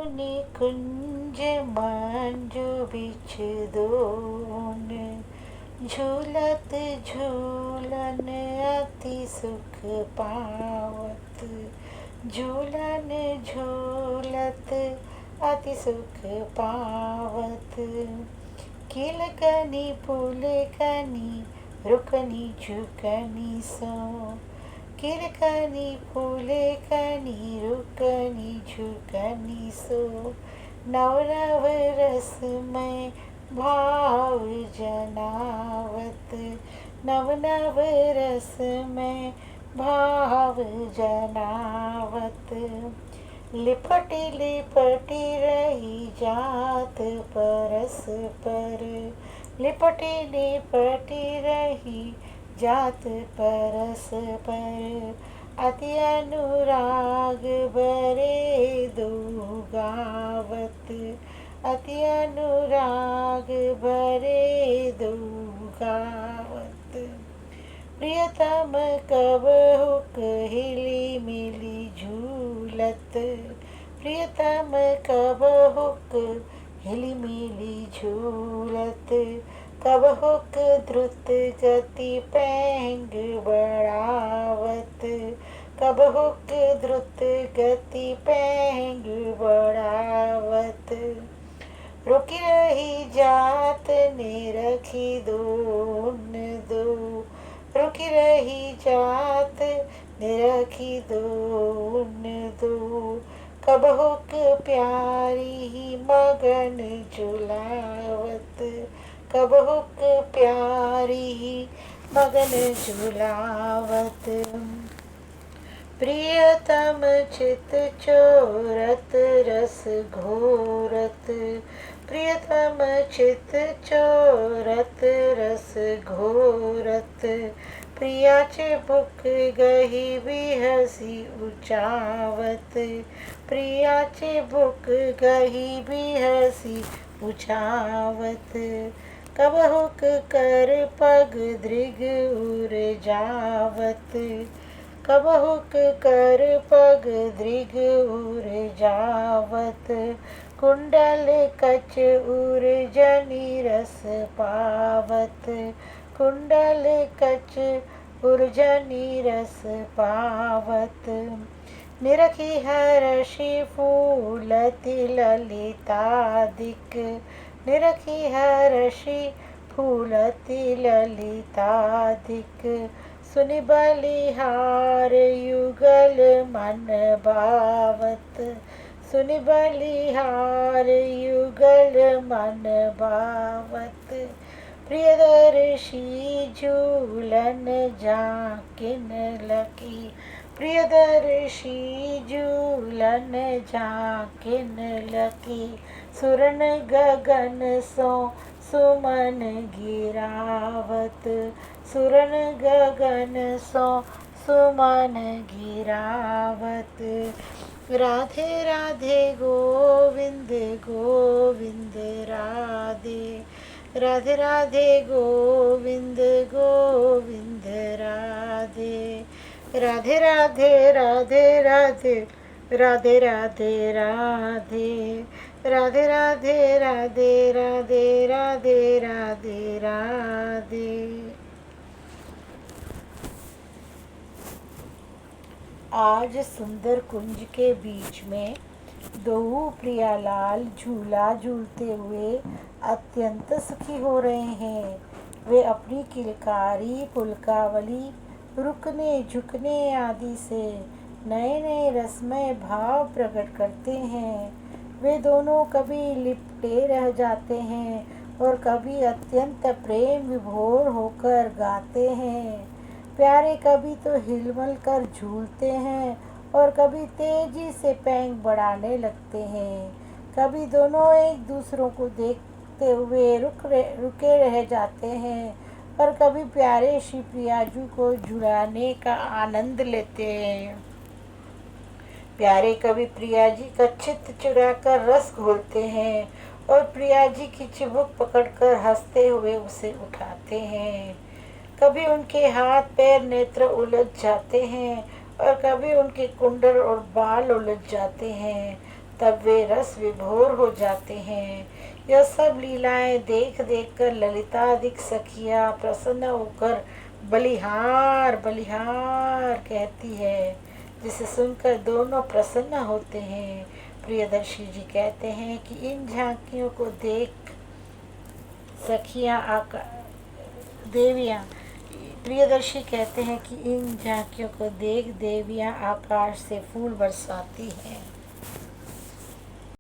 निकुंज मंजू बिछ दोन, झूलत झूलन अति सुख पावत। झूलन झूलत अति सुख पावत। किलकनी पुलकनी रुकनी झुकनी सो, किलकनी पुलकनी रुकनी झुकनी सो। नव नव रसमय भाव जनावत, नव नव रसमय भाव जनावत। लिपटी लिपटी रही जात परस्पर, लिपटी लिपटी रही जात परस्पर। अति अनुराग बरे दो गावत, अति अनुराग बरे दो गावत। प्रियतम कब हुक हिली मिली झूलत, प्रियतम कब हुक हिली मिली झूलत। कब हुक द्रुत गति पैंग बढ़ावत, कब हुक द्रुत गति पैंग बढ़ावत। रुकी रही जात ने रखी दोन दो, रुकी रही जात ने रखी दोन दो। कब हुक प्यारी ही मगन झुलावत, कब हुक प्यारी ही मगन झुलावत। प्रियतम चित चोरत रस घोरत, प्रियतम चित चोरत रस घोरत। प्रियाचे बुक गही बिहसी उचावत, प्रियाचे बुक गही बिहसी उचावत। कब हुक कर पग दृग उर जावत, कब हुक कर पग दृग उर जावत। कुंडल कच उर जनी रस पावत, कुंडल कच उर्जनी रस पावत। निरखी हर्षि फूलति ललितादिक, निरखी हर्षि फूलति ललितादिक। सुनि बलिहार युगल मन भावत, सुनि बलिहार युगल मन भावत। प्रियदर्शी झूलन झांकिन लकी, प्रियदर्शी झूलन झांकिन लकी। सुरन गगन सो सुमन गिरावत, सुरन गगन सो सुमन गिरावत। राधे राधे गोविंद गोविंद राधे, राधे राधे गोविंद गोविंद राधे। राधे राधे राधे राधे राधे राधे राधे, राधे राधे राधे राधे राधे राधे राधे। आज सुंदर कुंज के बीच में दो प्रियालाल झूला झूलते हुए अत्यंत सुखी हो रहे हैं। वे अपनी किलकारी पुलकावली रुकने झुकने आदि से नए नए रसमय भाव प्रकट करते हैं। वे दोनों कभी लिपटे रह जाते हैं और कभी अत्यंत प्रेम विभोर होकर गाते हैं। प्यारे कभी तो हिलमल कर झूलते हैं और कभी तेजी से पैंग बढ़ाने लगते हैं। कभी दोनों एक दूसरों को देखते हुए रुके रह जाते हैं और कभी प्यारे श्री प्रियाजू को झुलाने का आनंद लेते हैं। प्यारे कभी प्रिया जी का चित्त चुराकर रस घोलते हैं और प्रिया जी की चिबुक पकड़कर हंसते हुए उसे उठाते हैं। कभी उनके हाथ पैर नेत्र उलझ जाते हैं और कभी उनके कुंडल और बाल उलझ जाते हैं। तब वे रस विभोर हो जाते हैं। यह सब लीलाएं देख देख कर ललितादिक सखियां प्रसन्न होकर बलिहार बलिहार कहती है, जिसे सुनकर दोनों प्रसन्न होते हैं। प्रियदर्शी जी कहते हैं कि इन झांकियों को देख सखियां देवियां प्रियदर्शी कहते हैं कि इन झांकियों को देख देवियां आकाश से फूल बरसाती हैं।